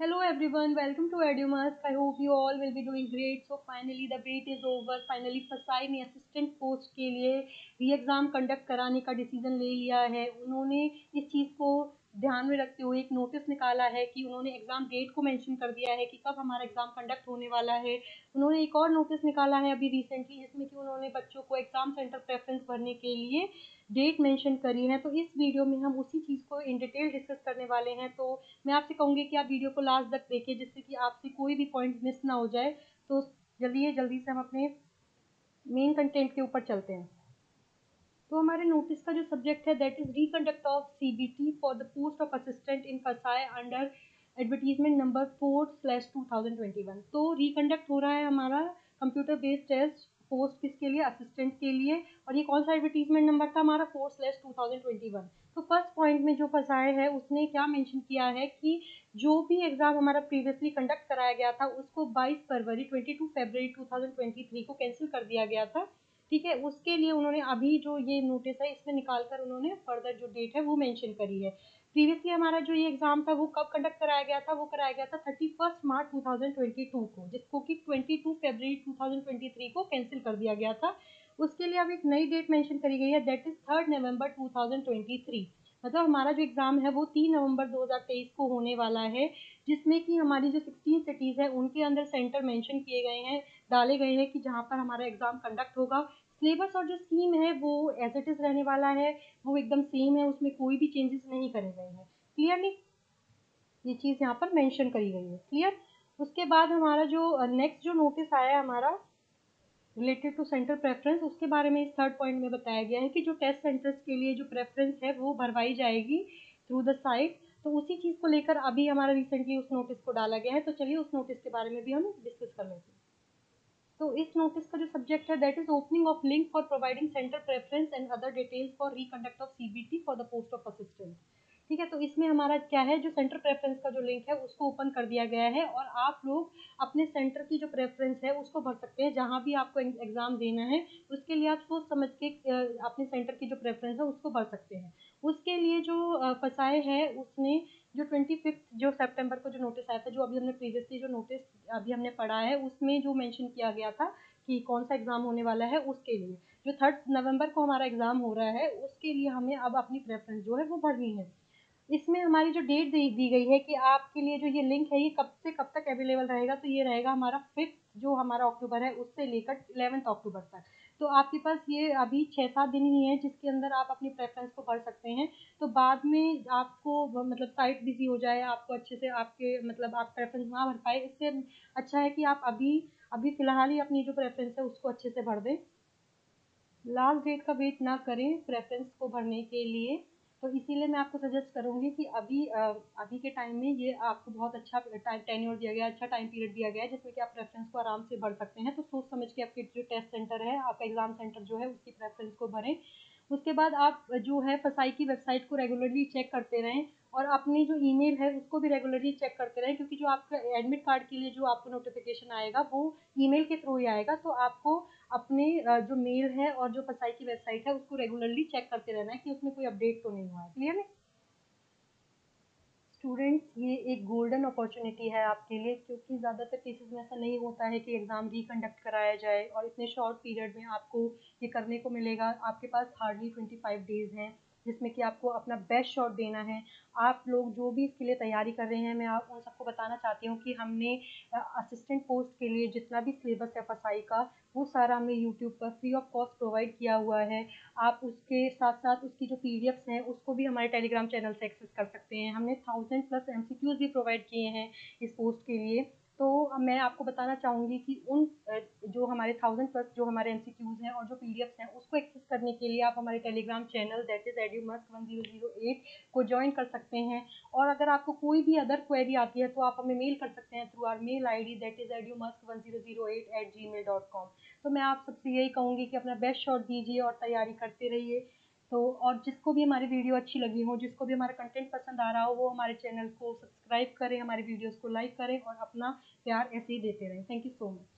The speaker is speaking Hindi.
Hello everyone, welcome to EduMask. I hope you all will be doing great. So finally the wait is over. Finally फसाई ने असिस्टेंट पोस्ट के लिए री एग्ज़ाम कंडक्ट कराने का डिसीजन ले लिया है। उन्होंने इस चीज़ को ध्यान में रखते हुए एक नोटिस निकाला है कि उन्होंने एग्ज़ाम डेट को मेंशन कर दिया है कि कब हमारा एग्ज़ाम कंडक्ट होने वाला है। उन्होंने एक और नोटिस निकाला है अभी रिसेंटली, जिसमें कि उन्होंने बच्चों को एग्ज़ाम सेंटर प्रेफरेंस भरने के लिए डेट मेंशन करी है। तो इस वीडियो में हम उसी चीज़ को इन डिटेल डिस्कस करने वाले हैं। तो मैं आपसे कहूँगी कि आप वीडियो को लास्ट तक देखें, जिससे कि आपसे कोई भी पॉइंट मिस ना हो जाए। तो जल्दी से हम अपने मेन कंटेंट के ऊपर चलते हैं। तो हमारे नोटिस का जो सब्जेक्ट है that is reconduct of CBT for the post of assistant in फसाई अंडर एडवर्टीजमेंट नंबर 4/2021। तो रिकंडक्ट हो रहा है हमारा कंप्यूटर बेस्ड टेस्ट पोस्ट किसके लिए, असिस्टेंट के लिए। और ये कौन सा एडवर्टीजमेंट नंबर था हमारा, 4/2021। तो फर्स्ट पॉइंट में जो फसाए है उसने क्या मेंशन किया है कि जो भी एग्जाम हमारा प्रीवियसली कंडक्ट कराया गया था उसको 22 फरवरी 2023 को कैंसिल कर दिया गया था। ठीक है, उसके लिए उन्होंने अभी जो ये नोटिस है इसमें निकाल कर उन्होंने फर्दर जो डेट है वो मेंशन करी है। प्रीवियसली हमारा जो ये एग्जाम था वो कब कंडक्ट कराया गया था, वो कराया गया था 31 मार्च 2022 को, जिसको कि 22 फरवरी 2023 को कैंसिल कर दिया गया था। उसके लिए अब एक नई डेट मेंशन करी गई है दैट इज 3 नवंबर 2023। मतलब हमारा जो एग्जाम है वो 3 नवंबर 2023 को होने वाला है, जिसमें कि हमारी जो 16 सिटीज़ है उनके अंदर सेंटर मेंशन किए गए हैं, डाले गए हैं कि जहाँ पर हमारा एग्जाम कंडक्ट होगा। सिलेबस और जो स्कीम है वो एज इट इज़ रहने वाला है, वो एकदम सेम है, उसमें कोई भी चेंजेस नहीं करे गए हैं। क्लियरली ये चीज़ यहाँ पर मेंशन करी गई है, क्लियर। उसके बाद हमारा जो नेक्स्ट जो नोटिस आया है हमारा रिलेटेड टू सेंटर प्रेफरेंस, उसके बारे में इस थर्ड पॉइंट में बताया गया है कि जो टेस्ट सेंटर्स के लिए जो प्रेफरेंस है वो भरवाई जाएगी थ्रू द साइट। तो उसी चीज़ को लेकर अभी हमारा रिसेंटली उस नोटिस को डाला गया है। तो चलिए उस नोटिस के बारे में भी हम डिस्कस कर लेते हैं। तो इस नोटिस का जो सब्जेक्ट है that is opening of link for providing centre preference and other details for reconduct of CBT for the post of assistant. ठीक है, तो इसमें हमारा क्या है, जो सेंटर प्रेफरेंस का जो लिंक है उसको ओपन कर दिया गया है और आप लोग अपने सेंटर की जो प्रेफरेंस है उसको भर सकते हैं जहाँ भी आपको एग्जाम देना है। उसके लिए आप सोच समझ के अपने सेंटर की जो प्रेफरेंस है उसको भर सकते हैं। उसके लिए जो फसाए है उसने जो 25 जो सितंबर को जो नोटिस आया था, जो अभी हमने प्रीवियसली जो नोटिस अभी हमने पढ़ा है उसमें जो मेंशन किया गया था कि कौन सा एग्ज़ाम होने वाला है, उसके लिए जो 3 नवंबर को हमारा एग्ज़ाम हो रहा है उसके लिए हमें अब अपनी प्रेफरेंस जो है वो भरनी है। इसमें हमारी जो डेट दी गई है कि आपके लिए जो ये लिंक है ये कब से कब तक अवेलेबल रहेगा, तो ये रहेगा हमारा 5 जो हमारा अक्टूबर है उससे लेकर 11 अक्टूबर तक। तो आपके पास ये अभी 6-7 दिन ही है जिसके अंदर आप अपनी प्रेफरेंस को भर सकते हैं। तो बाद में आपको मतलब साइट बिजी हो जाए, आपको अच्छे से आपके मतलब आप प्रेफरेंस ना भर पाए, इससे अच्छा है कि आप अभी अभी फ़िलहाल ही अपनी जो प्रेफरेंस है उसको अच्छे से भर दें। लास्ट डेट का वेट ना करें प्रेफरेंस को भरने के लिए। तो इसीलिए मैं आपको सजेस्ट करूँगी कि अभी के टाइम में ये आपको बहुत अच्छा टेन्योर दिया गया है, अच्छा टाइम पीरियड दिया गया है जिसमें कि आप प्रेफरेंस को आराम से भर सकते हैं। तो सोच समझ के आपके जो टेस्ट सेंटर है, आपका एग्ज़ाम सेंटर जो है उसकी प्रेफरेंस को भरें। उसके बाद आप जो है फसाई की वेबसाइट को रेगुलरली चेक करते रहें और अपनी जो ईमेल है उसको भी रेगुलरली चेक करते रहें, क्योंकि जो आपका एडमिट कार्ड के लिए जो आपको नोटिफिकेशन आएगा वो ईमेल के थ्रू ही आएगा। तो आपको अपने जो मेल है और जो फसाई की वेबसाइट है उसको रेगुलरली चेक करते रहना है कि उसमें कोई अपडेट तो नहीं हुआ है। क्लियर है स्टूडेंट्स, ये एक गोल्डन अपॉर्चुनिटी है आपके लिए, क्योंकि ज़्यादातर केसेस में ऐसा नहीं होता है कि एग्ज़ाम रिकंडक्ट कराया जाए और इतने शॉर्ट पीरियड में आपको ये करने को मिलेगा। आपके पास हार्डली 25 डेज़ हैं जिसमें कि आपको अपना बेस्ट शॉट देना है। आप लोग जो भी इसके लिए तैयारी कर रहे हैं, मैं आप उन सबको बताना चाहती हूँ कि हमने असिस्टेंट पोस्ट के लिए जितना भी सिलेबस है फसाई का वो सारा हमने यूट्यूब पर फ्री ऑफ कॉस्ट प्रोवाइड किया हुआ है। आप उसके साथ साथ उसकी जो पीडीएफ्स हैं उसको भी हमारे टेलीग्राम चैनल से एक्सेस कर सकते हैं। हमने 1000+ एमसीक्यूज भी प्रोवाइड किए हैं इस पोस्ट के लिए। तो मैं आपको बताना चाहूँगी कि उन जो हमारे 1000+ जो हमारे एमसीक्यूज हैं और जो पीडीएफ्स हैं उसको एक्सेस करने के लिए आप हमारे Telegram channel that is edumust1008 को ज्वाइन कर सकते हैं। और अगर आपको कोई भी अदर क्वेरी आती है तो आप हमें मेल कर सकते हैं through our mail ID that is edumust1008@gmail.com। तो मैं आप सबसे यही कहूँगी कि अपना बेस्ट शॉट दीजिए और तैयारी करते रहिए। तो और जिसको भी हमारी वीडियो अच्छी लगी हो, जिसको भी हमारा कंटेंट पसंद आ रहा हो, वो हमारे चैनल को सब्सक्राइब करें, हमारी वीडियोस को लाइक करें और अपना प्यार ऐसे ही देते रहें। Thank you so much.